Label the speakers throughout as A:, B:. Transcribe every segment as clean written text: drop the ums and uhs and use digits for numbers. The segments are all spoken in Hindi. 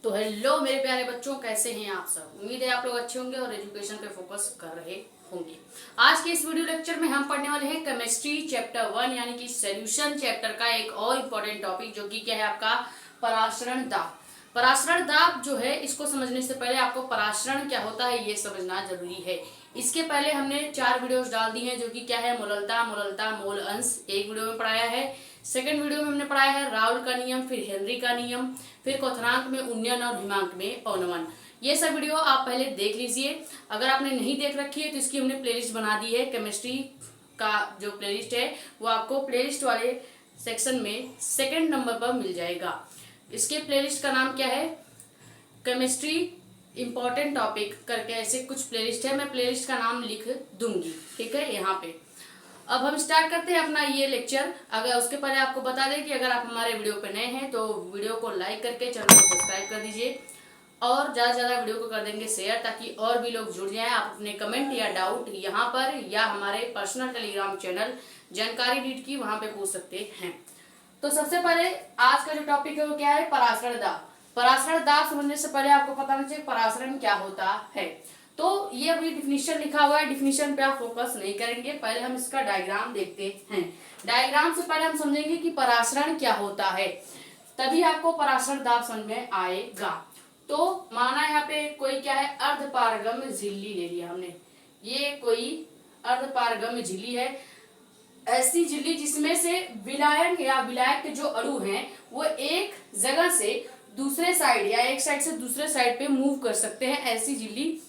A: तो हेलो मेरे प्यारे बच्चों, कैसे हैं आप सब। उम्मीद है आप लोग अच्छे होंगे और एजुकेशन पे फोकस कर रहे होंगे। आज के इस वीडियो लेक्चर में हम पढ़ने वाले हैं केमिस्ट्री चैप्टर 1 यानी कि सॉल्यूशन चैप्टर का एक और इम्पोर्टेंट टॉपिक, जो कि क्या है आपका परासरण दाब। परासरण दाब जो है, इसको समझने से पहले आपको परासरण क्या होता है ये समझना जरूरी है। इसके पहले हमने 4 वीडियोस डाल दी हैं, जो कि क्या है मोललता, मोललता, मोल अंश एक वीडियो में पढ़ाया है। सेकंड वीडियो में हमने पढ़ाया है राउल का नियम, फिर हेनरी का नियम, फिर क्वथनांक में उन्नयन और हिमांक में अवनमन। ये सब वीडियो आप पहले देख लीजिए। अगर आपने नहीं देख रखी है तो इसकी हमने प्लेलिस्ट बना दी है। केमिस्ट्री का जो प्लेलिस्ट है वो आपको प्लेलिस्ट वाले सेक्शन में सेकंड नंबर पर मिल जाएगा। इसके प्लेलिस्ट का नाम क्या है, केमिस्ट्री इंपॉर्टेंट टॉपिक करके ऐसे कुछ प्लेलिस्ट है। मैं प्लेलिस्ट का नाम लिख दूंगी, ठीक है, यहाँ पे। अब हम स्टार्ट करते हैं अपना ये लेक्चर। अगर उसके पहले आपको बता दें कि अगर आप हमारे वीडियो पे नए हैं तो वीडियो को लाइक करके चैनल को सब्सक्राइब कर दीजिए और ज़्यादा से ज़्यादा वीडियो को कर देंगे शेयर, ताकि और भी लोग जुड़ जाएं। आप अपने कमेंट या डाउट यहाँ पर या हमारे पर्सनल टेलीग्राम चैनल जानकारी नीट की, वहाँ पे पूछ सकते हैं। तो सबसे पहले आज का जो टॉपिक है वो क्या है, परासरण दाब। परासरण दाब समझने से पहले आपको पता होना चाहिए परासरण क्या होता है। तो ये अभी डिफिनीशन लिखा हुआ है, डिफिनीशन पे आप फोकस नहीं करेंगे। पहले हम इसका डायग्राम देखते हैं। डायग्राम से पहले हम समझेंगे कि परासरण क्या होता है, तभी आपको परासरण दाब समझ में आएगा। तो माना यहाँ पे कोई क्या है, अर्धपारगम्य झिल्ली ले लिया हमने। ये कोई अर्धपारगम्य झिल्ली है, ऐसी झिल्ली जिसमें से विलायक या विलायक के जो अणु हैं वो एक जगह से दूसरे साइड या एक साइड से दूसरे साइड पे मूव कर सकते हैं। ऐसी झिल्ली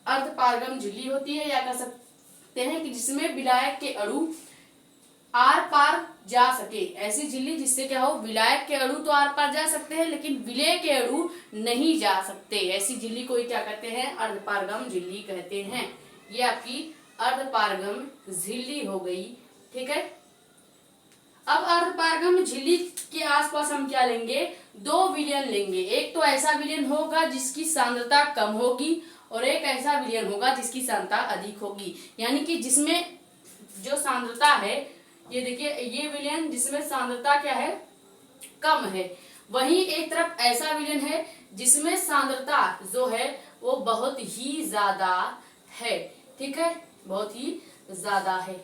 A: अर्धपारगम झिल्ली होती है। या कह सकते हैं कि जिसमें विलायक के अणु आर पार जा सके। ऐसी झिल्ली जिससे क्या हो, विलायक के अणु तो आर पार जा सकते हैं लेकिन विलेय के अणु नहीं जा सकते। ऐसी झिल्ली को क्या कहते हैं, अर्धपारगम झिल्ली कहते हैं। ये आपकी अर्धपारगम झिल्ली हो गई, ठीक है। अब अर्धपारगम झिल्ली के आसपास हम क्या लेंगे, 2 विलयन लेंगे। एक तो ऐसा विलयन होगा जिसकी सांद्रता कम होगी और एक ऐसा विलयन होगा जिसकी सांद्रता अधिक होगी। यानी कि जिसमें जो सांद्रता है, ये देखिए, ये विलयन जिसमें सांद्रता क्या है, कम है। वहीं एक तरफ ऐसा विलयन है जिसमें सांद्रता जो है वो बहुत ही ज्यादा है, ठीक है, बहुत ही ज्यादा है,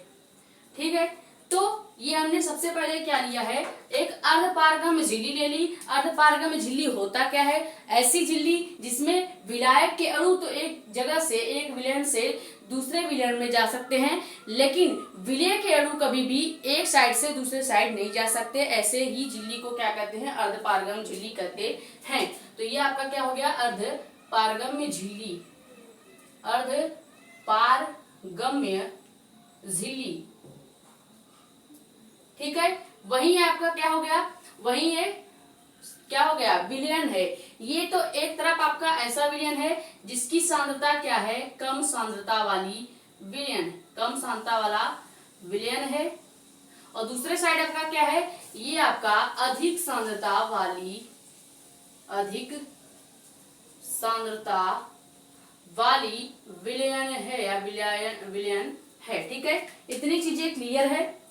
A: ठीक है। तो ये हमने सबसे पहले क्या लिया है, एक अर्धपारगम झिल्ली ले ली। अर्धपारगम झिल्ली होता क्या है, ऐसी झिल्ली जिसमें विलायक के अणु तो एक जगह से, एक विलयन से दूसरे विलयन में जा सकते हैं, लेकिन विलेय के अणु कभी भी एक साइड से दूसरे साइड नहीं जा सकते। ऐसे ही झिल्ली को क्या कहते हैं, अर्धपारगम झिल्ली कहते हैं। तो ये आपका क्या हो गया, अर्धपारगम्य झिल्ली, अर्धपारगम्य झिल्ली, ठीक है। वही आपका क्या हो गया, वही है क्या हो गया, विलयन है। ये तो एक तरफ आपका ऐसा विलयन है जिसकी सांद्रता क्या है, कम सांद्रता वाली विलयन, कम सांद्रता वाला विलयन है। और दूसरे साइड आपका क्या है, ये आपका अधिक सांद्रता वाली, अधिक सांद्रता वाली विलयन है या विलयन है, ठीक है। इतनी चीजें क्लियर है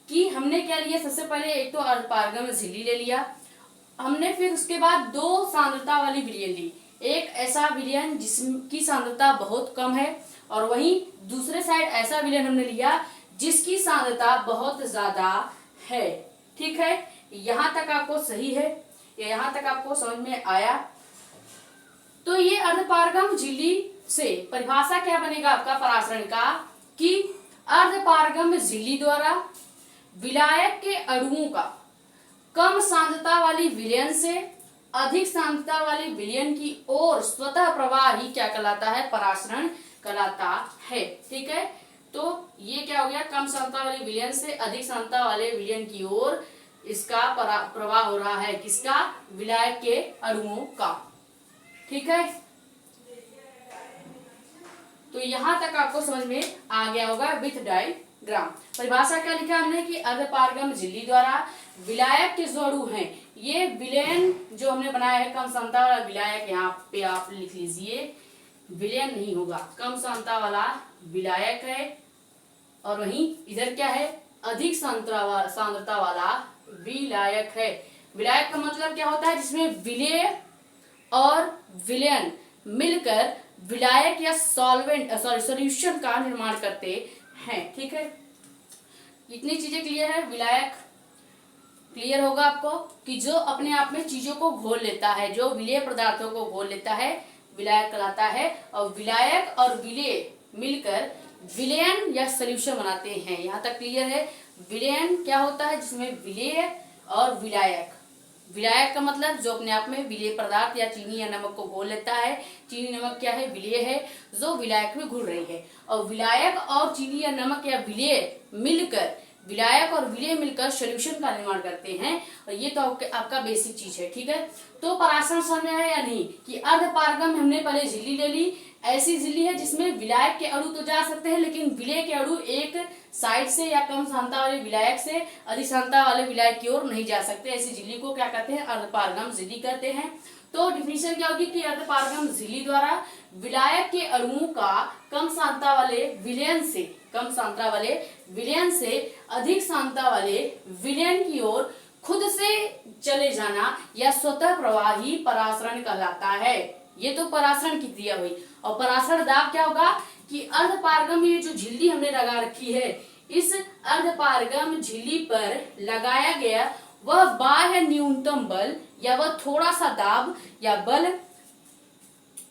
A: कि हमने क्या लिया। सबसे पहले एक तो अर्धपारगम झिल्ली ले लिया हमने, फिर उसके बाद 2 सांद्रता वाली विलयन ली। एक ऐसा विलयन जिसकी सांद्रता बहुत कम है और वहीं दूसरे साइड ऐसा विलयन हमने लिया जिसकी सांद्रता बहुत ज्यादा है, ठीक है। यहाँ तक आपको सही है या यहाँ तक आपको समझ में आया। तो ये अर्धपारगम झिल्ली से परिभाषा क्या बनेगा आपका परासरण का, कि अर्धपारगम झिल्ली द्वारा विलायक के अणुओं का कम सांद्रता वाली विलयन से अधिक सांद्रता वाली विलयन की ओर स्वतः प्रवाह ही क्या कहलाता है, परासरण कहलाता है, ठीक है। तो ये क्या हो गया, कम सांद्रता वाली विलयन से अधिक सांद्रता वाले विलयन की ओर इसका प्रवाह हो रहा है, किसका, विलायक के अणुओं का, ठीक है। तो यहां तक आपको समझ में आ गया होगा विथ डायग्राम। परिभाषा क्या लिखा हमने कि अर्धपारगम झिल्ली द्वारा विलायक के जो अणु हैं, ये विलयन जो हमने बनाया है कम सांद्रता वाला विलायक, यहाँ पे आप लिख लीजिए, विलयन नहीं होगा, कम सांद्रता वाला विलायक है। और वहीं इधर क्या है, अधिक सांद्रता वाला विलायक है। विलायक का मतलब क्या होता है, जिसमें विलेय और विलयन मिलकर विलायक या सॉल्यूशन का निर्माण करते हैं। ठीक है, इतनी चीजें क्लियर है। विलायक क्लियर होगा आपको कि जो अपने आप में चीजों को घोल लेता है, जो विलेय पदार्थों को घोल लेता है, विलायक कहलाता है। और विलायक और विलेय मिलकर विलयन या सॉल्यूशन बनाते हैं। यहाँ तक क्लियर है। विलयन क्या होता है, जिसमें विलेय और विलायक, विलायक का मतलब जो अपने आप में विलेय पदार्थ या चीनी या नमक को घोल लेता है। चीनी नमक क्या है, विलेय है जो विलायक में घुल रही है। और विलायक और चीनी या नमक या विलेय मिलकर, विलायक और विलेय मिलकर सॉल्यूशन का निर्माण करते हैं। और ये तो आपका बेसिक चीज है। ठीक है, तो परासरण समझ में आया या नहीं कि अर्धपारगम में हमने पहले झिल्ली ले ली। ऐसी झिल्ली है जिसमें विलायक के अणु तो जा सकते हैं, लेकिन विलेय के अणु एक साइड से या कम सांद्रता वाले विलायक से अधिक सांद्रता वाले विलायक की ओर नहीं जा सकते। ऐसी झिल्ली को क्या कहते हैं, अर्धपारगम झिल्ली कहते हैं। तो डिफिनीशन क्या होगी कि अर्धपारगम झिल्ली द्वारा विलायक के अणुओं का कम सांद्रता वाले विलयन से, कम सांद्रता वाले विलयन से अधिक सांद्रता वाले विलयन की ओर खुद से चले जाना या स्वतः प्रवाही परासरण कहलाता है। ये तो परासरण की क्रिया हुई। और परासरण दाब क्या होगा कि अर्धपारगम, ये जो झिल्ली हमने लगा रखी है, इस अर्धपारगम झिल्ली पर लगाया गया वह बाह्य न्यूनतम बल या वह थोड़ा सा दाब या बल,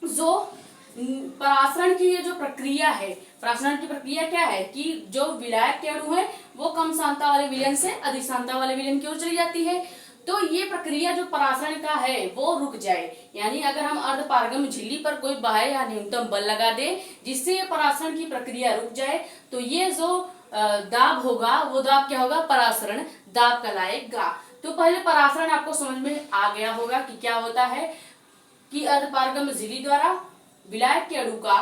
A: जो परासरण की ये जो प्रक्रिया है, परासरण की प्रक्रिया क्या है कि जो विलायक के अणु है वो कम सांद्रता वाले विलयन से अधिक सांद्रता वाले विलयन की ओर चली जाती है। तो ये प्रक्रिया जो परासरण का है वो रुक जाए। यानी अगर हम अर्धपारगम झिल्ली पर कोई बाह्य या न्यूनतम बल लगा दे जिससे ये परासरण की प्रक्रिया रुक जाए, तो ये जो दाब होगा वो दाब क्या होगा, परासरण दाब कहलाएगा। तो पहले परासरण आपको समझ में आ गया होगा कि क्या होता है कि अर्धपारगम झिल्ली द्वारा विलायक के अणु का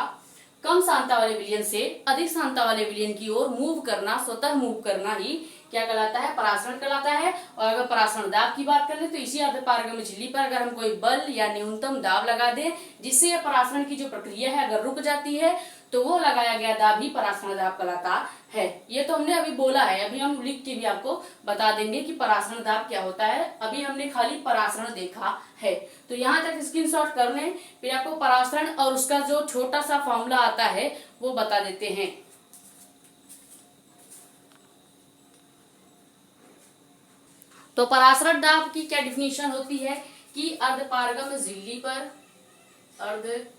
A: कम सांद्रता वाले विलयन से अधिक सांद्रता वाले विलयन की ओर मूव करना, स्वतः मूव करना ही क्या कहलाता है, परासरण कहलाता है। और अगर परासरण दाब की बात करें तो इसी अर्धपारगम झिल्ली पर अगर हम कोई बल या न्यूनतम दाब लगा दें जिससे यह परासरण की जो प्रक्रिया है अगर रुक जाती है, तो वो लगाया गया दाब ही परासरण दाब कहलाता है। ये तो हमने अभी बोला है, अभी हम लिख के भी आपको बता देंगे कि परासरण दाब क्या होता है। अभी हमने खाली परासरण देखा है, तो यहाँ तक स्क्रीनशॉट कर लें, फिर आपको परासरण और उसका जो छोटा सा फॉर्मूला आता है वो बता देते हैं। तो परासरण दाब की क्या डिफिनीशन होती है कि अर्धपारगम झिल्ली पर, अर्धपारगम्य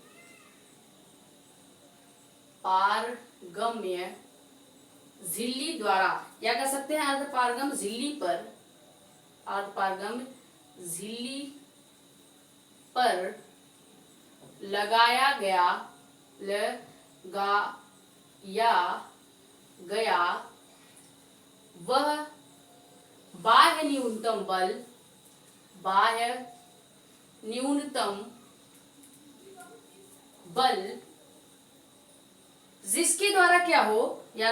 A: झिल्ली द्वारा, या कह सकते हैं अर्धपारगम झिल्ली पर, अर्धपारगम झिल्ली पर लगाया गया वह बाह्य न्यूनतम बल, बाह्य न्यूनतम बल जिसके द्वारा क्या हो, या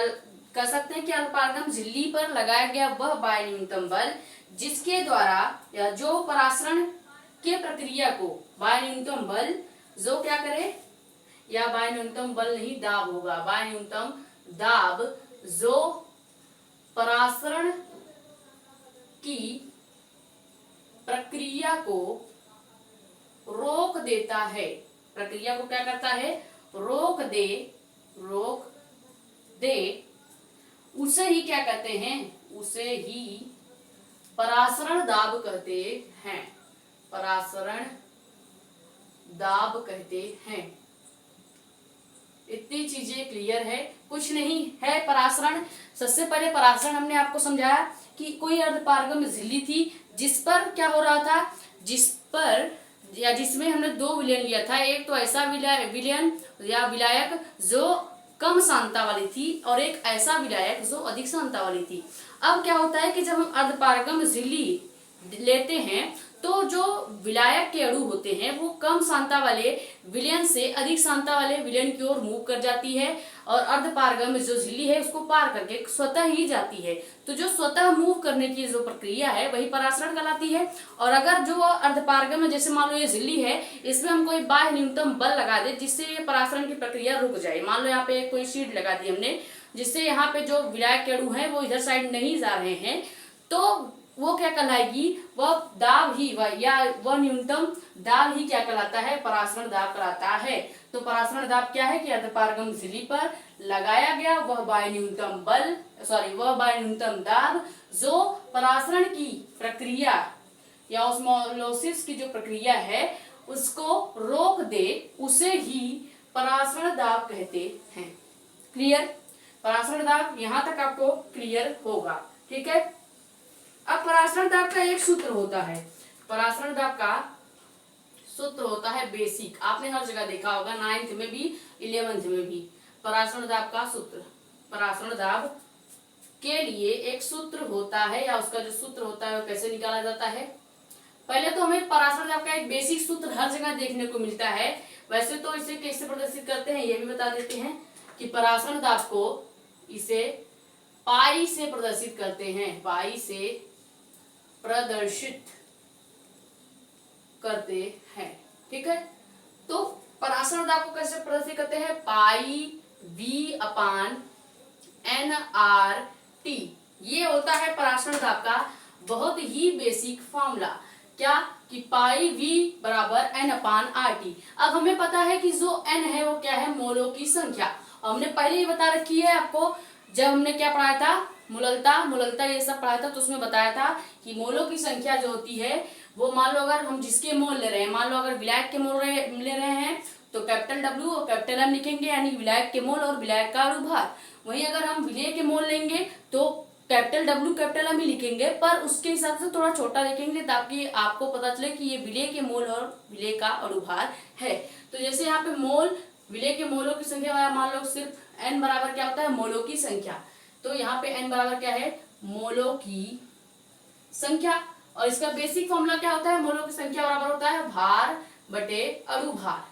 A: कह सकते हैं कि अर्धपारगम झिल्ली पर लगाया गया वह बाह्य न्यूनतम बल जिसके द्वारा, या जो परासरण के प्रक्रिया को, बाह्य न्यूनतम बल जो क्या करे, या बाह्य न्यूनतम बल नहीं दाब होगा, बाह्य न्यूनतम दाब जो परासरण की प्रक्रिया को रोक देता है, प्रक्रिया को क्या करता है, रोक दे, उसे ही क्या कहते हैं, उसे ही परासरण दाब कहते हैं, परासरण दाब कहते हैं। इतनी चीजें क्लियर है, कुछ नहीं है परासरण। सबसे पहले परासरण हमने आपको समझाया कि कोई अर्धपारगम झिल्ली थी जिस पर क्या हो रहा था, जिस पर या जिसमें हमने दो विलयन लिया था, एक तो ऐसा विलयन या विलायक जो कम सांद्रता वाली थी और एक ऐसा विलायक जो अधिक सांद्रता वाली थी। अब क्या होता है कि जब हम अर्धपारगम झिल्ली लेते हैं तो जो विलायक के अणु होते हैं वो कम सांद्रता वाले विलयन से अधिक सांद्रता वाले विलयन की ओर मूव कर जाती है और अर्धपारगम जो झिल्ली है उसको पार करके स्वतः ही जाती है। तो जो स्वतः मूव करने की जो प्रक्रिया है वही परासरण कहलाती है। और अगर जो अर्धपारगम में, जैसे मान लो ये झिल्ली है, इसमें हम कोई बाह्य न्यूनतम बल लगा दे जिससे ये परासरण की प्रक्रिया रुक जाए, मान लो यहाँ पे कोई शीट लगा दी हमने जिससे यहाँ पे जो विलायक के अणु है वो इधर साइड नहीं जा रहे हैं, तो वो क्या कहलाएगी, वह दाब ही वह न्यूनतम दाब ही क्या कहलाता है, परासरण दाब कहलाता है। तो परासरण दाब क्या है कि अर्धपारगम झिल्ली पर लगाया गया वह वायु न्यूनतम दाब जो परासरण की प्रक्रिया या ऑस्मोसिस की जो प्रक्रिया है उसको रोक दे, उसे ही परासरण दाब कहते हैं। क्लियर? परासरण दाब यहां तक आपको क्लियर होगा, ठीक है। अब परासरण दाब का एक सूत्र होता है, परासरण दाब का सूत्र होता है बेसिक, आपने हर जगह देखा होगा, 9th में भी 11th में भी। परासरण दाब का सूत्र, परासरण दाब के लिए एक सूत्र होता है, या उसका जो सूत्र होता है वो कैसे निकाला जाता है। पहले तो हमें परासरण दाब का एक बेसिक सूत्र हर जगह देखने को मिलता है। वैसे तो इसे कैसे प्रदर्शित करते हैं ये भी बता देते हैं कि परासरण दाब को इसे पाई से प्रदर्शित करते हैं, पाई से प्रदर्शित करते हैं, ठीक है। तो परासरण दाब को कैसे प्रदर्शित करते हैं, पाई V अपान NRT, ये होता है परासरण दाब का बहुत ही बेसिक फॉर्मूला। क्या कि पाई V बराबर N अपान RT। अब हमें पता है कि जो N है वो क्या है, मोलों की संख्या। हमने पहले ही बता रखी है आपको, जब हमने क्या पढ़ाया था, मूललता ये सब पढ़ाया था, तो उसमें बताया था कि मोलों की संख्या जो होती है वो, मान लो अगर हम जिसके मोल ले रहे हैं, मान लो अगर विलायक के मोल ले रहे हैं तो कैपिटल W और कैपिटल M लिखेंगे, यानी विलायक के मोल और विलायक का अणुभार। वहीं अगर हम विलेय के मोल लेंगे तो कैपिटल W कैपिटल M ही लिखेंगे, पर उसके हिसाब से थोड़ा छोटा लिखेंगे ताकि आपको पता चले कि ये विलेय के मोल और विलेय का अणुभार है। तो जैसे यहाँ पे मोल, विलेय के मोलों की संख्या मान लो सिर्फ N बराबर क्या होता है, मोलों की संख्या। तो यहाँ पे N बराबर क्या है, मोलों की संख्या। और इसका बेसिक फॉर्मूला क्या होता है, मोलों की संख्या बराबर होता है भार बटे अणुभार।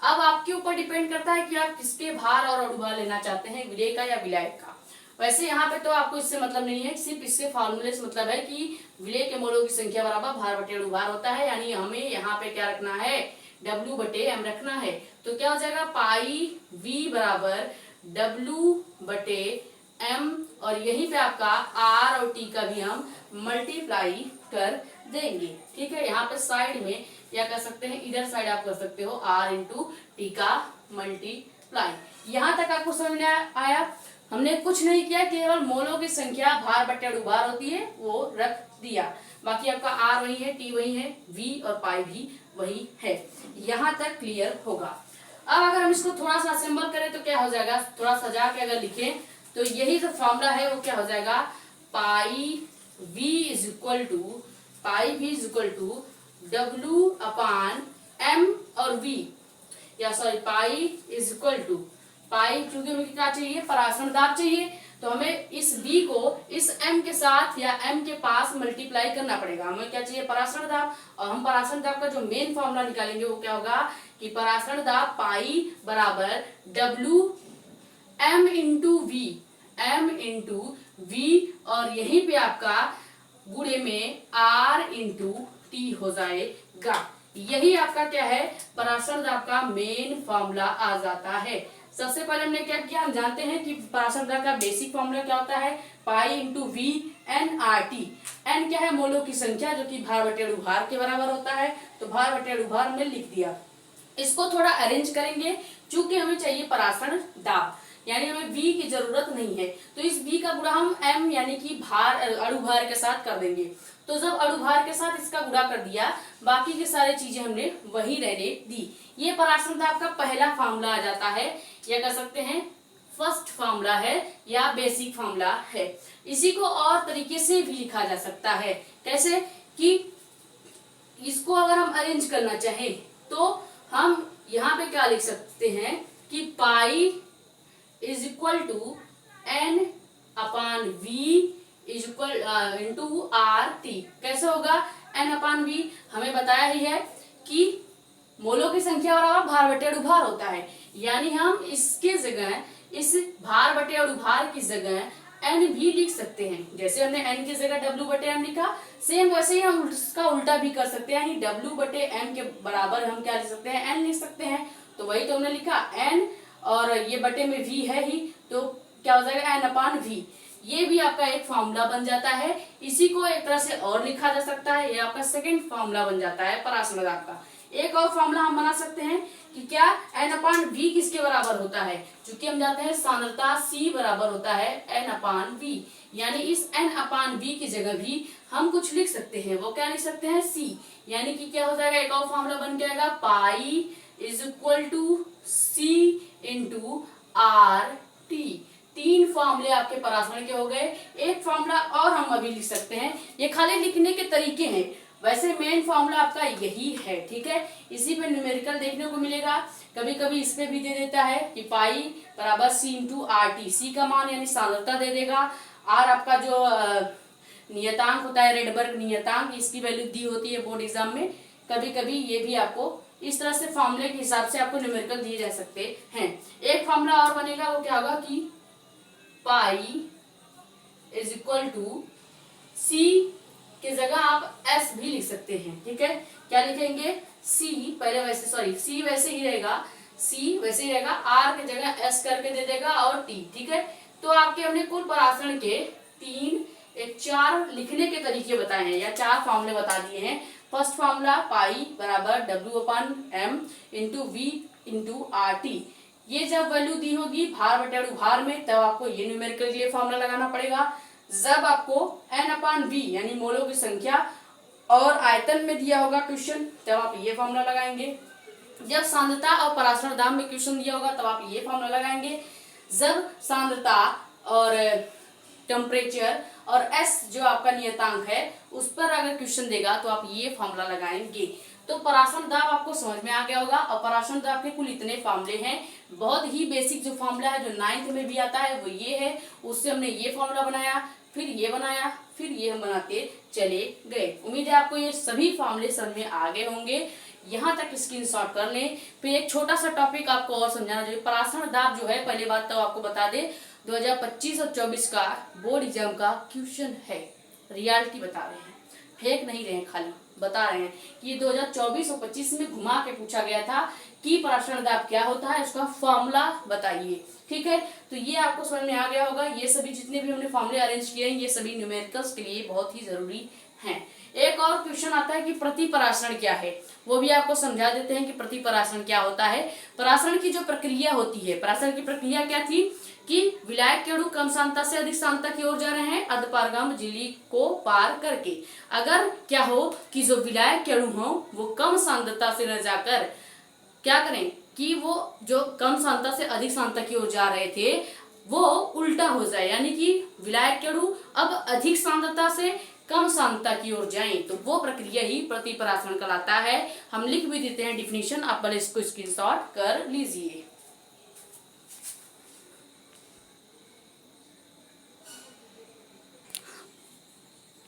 A: अब आपके ऊपर डिपेंड करता है कि आप किसके भार और अणुभार लेना चाहते हैं, विलेय का या विलायक का। वैसे यहाँ पे तो आपको इससे मतलब नहीं है, सिर्फ इससे फॉर्मूले से मतलब है कि विलेय के मोलों की संख्या बराबर भार बटे अणुभार होता है, यानी हमें यहाँ पे क्या रखना है, W बटे M रखना है। तो क्या हो जाएगा, पाई V बराबर W बटे M, और यहीं पे आपका R और T का भी हम मल्टीप्लाई कर देंगे, ठीक है। यहाँ पे साइड में या कर सकते हैं, इधर साइड आप कर सकते हो R इंटू T का मल्टीप्लाई। यहाँ तक आपको समझ में आया। हमने कुछ नहीं किया, केवल मोलों की संख्या भार बटे अणुभार होती है वो रख दिया, बाकी आपका R वही है, T वही है, V और पाई भी वही है। यहाँ तक क्लियर होगा। अब अगर हम इसको थोड़ा सा असेंबल करें तो क्या हो जाएगा, थोड़ा सजा के अगर लिखें तो यही जो फॉर्मूला है वो क्या हो जाएगा, pi V is equal to W upon M और V, या sorry pi is equal to, pi क्योंकि हमें क्या चाहिए, परासरण दाब चाहिए, तो हमें इस V को इस M के साथ या M के पास मल्टीप्लाई करना पड़ेगा। हमें क्या चाहिए, परासरण दाब, और हम परासरण दाब का जो मेन फॉर्मूला निकालेंगे वो क्या होगा कि परासरण दाब पाई बराबर W M इंटू V, और यहीं पे आपका गुणे में R इंटू T हो जाएगा। यही आपका क्या है, परासरण दाब का मेन फॉर्मूला आ जाता है। सबसे पहले हमने क्या किया, हम जानते हैं कि परासरण दाब का बेसिक फॉर्मूला क्या होता है, pi into V NRT। N क्या है, मोलों की संख्या, जो कि भार बटे अणुभार के बराबर होता है, तो भार बटे अणुभार हमने लिख दिया। इसको थोड़ा अरेंज करेंगे, चूंकि हमें चाहिए परासरण दाब, यानी हमें V की जरूरत नहीं है, तो इस V का गुणा हम M यानी कि भार अणुभार के साथ कर देंगे। तो जब अणुभार के साथ इसका गुणा कर दिया, बाकी की सारी चीजें हमने वही रहने दी। ये परासरण दाब का पहला फार्मूला आ जाता है, या कह सकते हैं फर्स्ट फार्मूला है या बेसिक फार्मूला है। इसी को और तरीके से भी लिखा जा सकता है, कैसे कि इसको अगर हम अरेंज करना चाहें तो हम यहाँ पे क्या लिख सकते हैं कि pi is equal to N upon V is equal to RT। कैसे होगा, N अपान V हमें बताया ही है कि मोलों की संख्या बराबर भार बटे अणुभार होता है, यानी हम इसके जगह, इस भार बटे अणुभार की जगह N भी लिख सकते हैं। जैसे हमने N की जगह W बटे M लिखा, सेम वैसे ही हम उसका उल्टा भी कर सकते हैं, यानी W बटे M के बराबर हम क्या लिख सकते हैं, N लिख सकते हैं। तो वही तो हमने लिखा N, और ये बटे में V है ही, तो क्या हो जाएगा N अपान V। ये भी आपका एक फॉर्मूला बन जाता है। इसी को एक तरह से और लिखा जा सकता है, ये आपका सेकंड फॉर्मूला बन जाता है परासरण दाब का। एक और फॉर्मूला हम बना सकते हैं कि क्या N/V किसके बराबर होता है, क्योंकि हम जानते हैं सांद्रता C बराबर होता है N/V, यानी इस N/V की जगह भी हम कुछ लिख सकते हैं। वो क्या लिख सकते हैं, C, यानी कि क्या हो जाएगा, एक और फॉर्मूला बन जाएगा pi is equal to C into RT। तीन फॉर्मूले आपके परासरण के हो गए। एक फॉर्मूला और हम अभी लिख सकते हैं, ये खाली लिखने के तरीके हैं, वैसे मेन फॉर्मूला आपका यही है, ठीक है। इसी पे न्यूमेरिकल देखने को मिलेगा, कभी कभी इस पे भी दे देता है कि पाई बराबर C इंटू RT। C का मान यानी सांद्रता दे देगा, R आपका जो नियतांक होता है, रेडबर्ग नियतांक, इसकी वैल्यू दी होती है बोर्ड एग्जाम में। कभी कभी ये भी आपको इस तरह से फॉर्मूले के हिसाब से आपको न्यूमेरिकल दिए जा सकते हैं। एक फॉर्मूला और बनेगा, वो क्या होगा कि pi is equal to C की जगह आप S भी लिख सकते हैं, ठीक है। क्या लिखेंगे, C पहले वैसे, सॉरी C वैसे ही रहेगा, C वैसे ही रहेगा, R की जगह S करके दे देगा और T, ठीक है। तो आपके हमने कुल परासरण के 4 लिखने के तरीके बताए हैं, या 4 फॉर्मूले बता दिए हैं। फर्स्ट फॉर्मूला पाई बराबर W/M into V into RT। ये जब वैल्यू दी होगी भार बटे अणुभार में, तब आपको ये न्यूमेरिकल के लिए फॉर्मूला लगाना पड़ेगा। जब आपको N/V यानी मोलों की संख्या और आयतन में दिया होगा क्वेश्चन, तब आप ये फॉर्मूला लगाएंगे। जब सांद्रता और परासरण दाब में क्वेश्चन दिया होगा, तब आप ये फॉर्मूला लगाएंगे। जब सांद्रता और टेम्परेचर और S जो आपका नियतांक है उस पर अगर क्वेश्चन देगा, तो आप ये फॉर्मूला लगाएंगे। तो परासरण दाब आपको समझ में आ गया होगा। और परासरण दाब के कुल इतने फॉर्मूले हैं। बहुत ही बेसिक जो फॉर्मूला है, जो 9th में भी आता है, वो ये है। उससे हमने ये फॉर्मूला बनाया, फिर ये बनाया, फिर ये हम बनाते चले गए। उम्मीद है आपको ये सभी फॉर्मूले समझ में आ गए होंगे। यहाँ तक स्क्रीनशॉट कर लें। फिर एक छोटा सा टॉपिक आपको और समझाना चाहिए। परासरण दाब जो है, पहले बात तो आपको बता दे, 2025 और 24 का बोर्ड एग्जाम का क्वेश्चन है। रियलिटी बता रहे हैं, फेक नहीं रहे, खाली बता रहे हैं कि 2024 और 25 में घुमा के पूछा गया था कि परासरण दाब क्या होता है, उसका फॉर्मूला बताइए, ठीक है। तो ये आपको समझ में आ गया होगा। ये सभी जितने भी हमने फॉर्मूले अरेंज किए हैं, ये सभी न्यूमेरिकल्स के लिए बहुत ही जरूरी हैं। एक और क्वेश्चन आता है कि प्रति परासरण क्या है, वो भी आपको समझा देते हैं कि प्रति परासरण क्या होता है। परासरण की जो प्रक्रिया होती है, परासरण की प्रक्रिया क्या थी कि विलायक के अणु कम सांद्रता से अधिक सांद्रता की ओर जा रहे हैं अर्धपारगम्य झिल्ली को पार करके। अगर क्या हो कि जो विलायक के अणु हो वो कम सांद्रता से न जाकर क्या करें कि वो जो कम सांद्रता से अधिक सांद्रता की ओर जा रहे थे वो उल्टा हो जाए, यानी कि विलायक के अणु अब अधिक सांद्रता से कम सांद्रता की ओर जाएं, तो वो प्रक्रिया ही प्रति परासरण कहलाता है। हम लिख भी देते हैं डिफिनीशन, आप पहले इसको स्क्रीनशॉट कर लीजिए।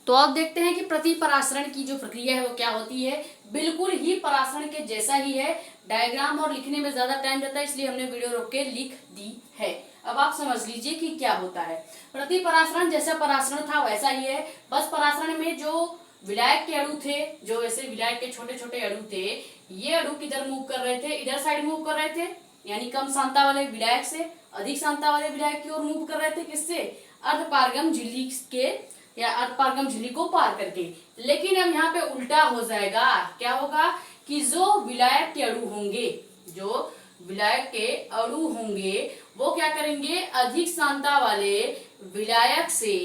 A: तो अब देखते हैं कि प्रति परासरण की जो प्रक्रिया है वो क्या होती है। बिल्कुल ही परासरण के जैसा ही है। डायग्राम और लिखने में ज्यादा टाइम जाता है, इसलिए हमने वीडियो रोक के लिख दी है। अब आप समझ लीजिए कि क्या होता है। प्रति परासरण जैसा परासरण था वैसा ही है, बस परासरण में जो विलायक के अणु थे, जो ऐसे विलायक के छोटे छोटे अणु थे, ये अणु किधर मूव कर रहे थे, इधर साइड मूव कर रहे थे, यानी कम सांद्रता वाले विलायक से अधिक सांद्रता वाले विलायक की ओर मूव कर रहे थे। किससे, अर्धपारगम झिल्ली के या अर्धपारगम झिल्ली को पार करके। लेकिन अब यहाँ पे उल्टा हो जाएगा। क्या होगा कि जो विलायक के अणु होंगे, जो विलायक के अणु होंगे वो क्या करेंगे, अधिक सांद्रता वाले विलायक से,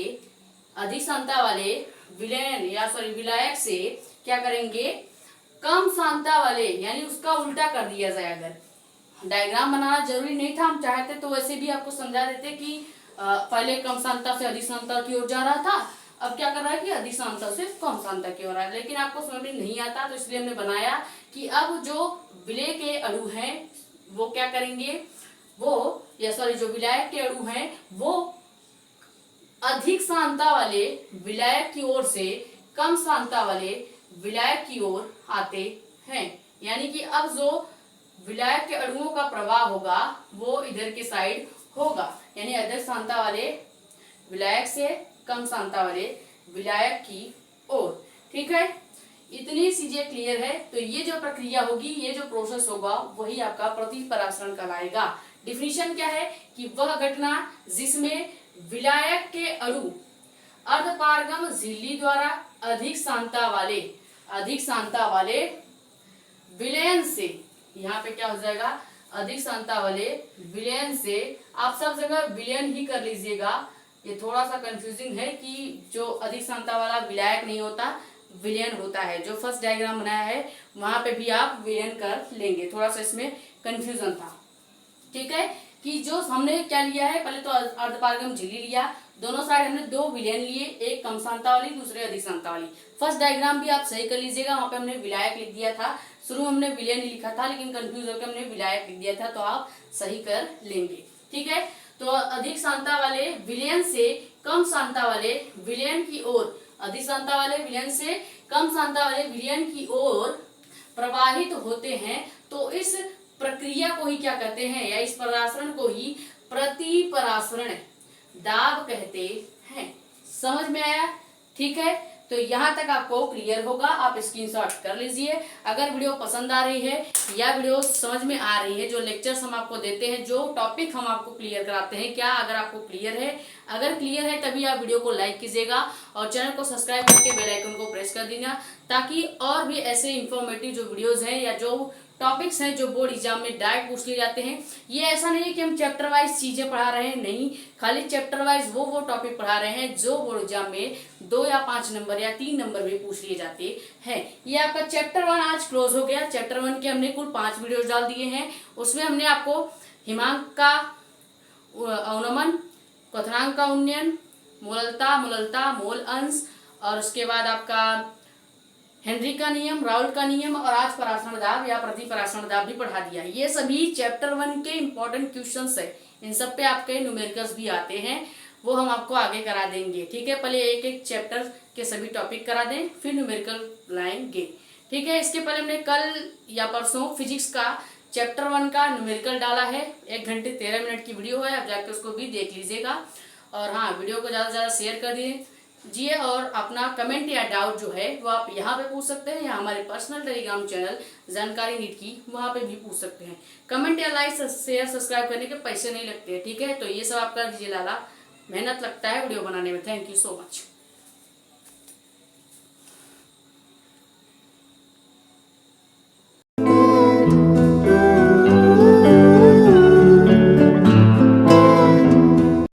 A: अधिक सांद्रता वाले विलयन या सॉरी विलायक से क्या करेंगे, कम सांद्रता वाले, यानी उसका उल्टा कर दिया जाए। अगर डायग्राम बनाना जरूरी नहीं था, हम चाहते तो वैसे भी आपको समझा देते कि पहले कम सांद्रता से अधिक सांद्रता की ओर जा रहा था, अब क्या कर रहा है कि अधिक सांद्रता से कम सांद्रता की ओर आ रहा है। लेकिन आपको समझ में नहीं आता, तो इसलिए हमने बनाया कि अब जो विलय के अणु हैं वो क्या करेंगे, वो या सॉरी जो विलायक के अणु हैं वो अधिक सांद्रता वाले विलायक की ओर से कम सांद्रता वाले विलायक की ओर आते हैं। यानी कि अब जो विलायक के अणुओं का प्रवाह होगा वो इधर के साइड होगा, यानी अधिक सांद्रता वाले विलायक से कम सांद्रता वाले विलायक की ओर। ठीक है, इतनी चीजें क्लियर है। तो ये जो प्रक्रिया होगी, ये जो प्रोसेस होगा, वही आपका प्रति परासरण कहलाएगा। डिफिनीशन क्या है कि वह घटना जिसमें विलायक के अणु अर्धपारगम झिल्ली द्वारा अधिक सांता वाले विलयन से, यहाँ पे क्या हो जाएगा, अधिक सांता वाले विलयन से। आप सब जगह विलयन ही कर लीजिएगा, ये थोड़ा सा कंफ्यूजिंग है कि जो अधिक सांता वाला विलायक नहीं होता, विलयन होता है। जो फर्स्ट डायग्राम बनाया है वहां पे भी आप विलयन कर लेंगे, थोड़ा सा इसमें कंफ्यूजन था। ठीक है, कि जो हमने क्या लिया है, पहले तो अर्धपारगम झिल्ली लिया, दोनों साइड हमने दो विलयन लिए, एक कम सांता वाली, दूसरे अधिक सांता वाली। फर्स्ट डायग्राम भी आप सही कर लीजिएगा, वहां पे हमने विलायक लिख दिया था, शुरू में हमने विलयन ही लिखा था, लेकिन कंफ्यूज होकर हमने विलायक लिख दिया था, तो आप सही कर लेंगे। ठीक है, तो अधिक सांता वाले विलयन से कम सांता वाले विलयन की ओर, अधिक सांता वाले विलयन से कम सांता वाले विलयन की ओर प्रवाहित होते हैं, तो इस प्रक्रिया को ही क्या कहते हैं, या इस परासरण को ही प्रतिपरासरण दाब कहते हैं। समझ में आया? ठीक है, तो यहाँ तक आपको क्लियर होगा, आप स्क्रीनशॉट कर लीजिए। अगर वीडियो पसंद आ रही है या वीडियो समझ में आ रही है, जो लेक्चर्स हम आपको देते हैं, जो टॉपिक हम आपको क्लियर कराते हैं, क्या अगर आपको क्लियर है, अगर क्लियर है तभी आप वीडियो को लाइक कीजिएगा और चैनल को सब्सक्राइब करके बेल आइकन को प्रेस कर देना, ताकि और भी ऐसे इंफॉर्मेटिव जो वीडियोज हैं या जो टॉपिक्स हैं जो बोर्ड एग्जाम में डायरेक्ट पूछ लिए जाते हैं। ये ऐसा नहीं है कि हम चैप्टर वाइज चीजें पढ़ा रहे हैं, नहीं, खाली चैप्टर वाइज वो टॉपिक पढ़ा रहे हैं जो बोर्ड एग्जाम में 2 या 5 नंबर या 3 नंबर भी पूछ लिए जाते हैं। ये आपका चैप्टर 1 आज क्लोज हो गया। चैप्टर 1 के हमने कुल 5 वीडियोज डाल दिए हैं। उसमें हमने आपको हिमांक का अवनमन, क्वथनांक का उन्नयन, मूललता, मोल अंश, और उसके बाद आपका हेनरी का नियम, राउल्ट का नियम, और आज परासरण दाब या प्रतिपरासरण दाब भी पढ़ा दिया। ये सभी चैप्टर 1 के इंपॉर्टेंट क्वेश्चंस है। इन सब पे आपके न्यूमेरिकल्स भी आते हैं, वो हम आपको आगे करा देंगे। ठीक है, पहले एक एक चैप्टर के सभी टॉपिक करा दें, फिर न्यूमेरिकल लाएंगे। ठीक है, इसके पहले हमने कल या परसों फिजिक्स का चैप्टर 1 का न्यूमेरिकल डाला है, 1 घंटे 13 मिनट की वीडियो है, आप जाकर उसको भी देख लीजिएगा। और हाँ, वीडियो को ज्यादा से ज्यादा शेयर कर दीजिए, और अपना कमेंट या डाउट जो है वो आप यहाँ पे पूछ सकते हैं, या हमारे पर्सनल टेलीग्राम चैनल जानकारी नीट की, वहाँ पे भी पूछ सकते हैं। कमेंट या लाइक शेयर सब्सक्राइब करने के पैसे नहीं लगते। ठीक है, तो ये सब आप कर दीजिए, लाला मेहनत लगता है वीडियो बनाने में। Thank you so much.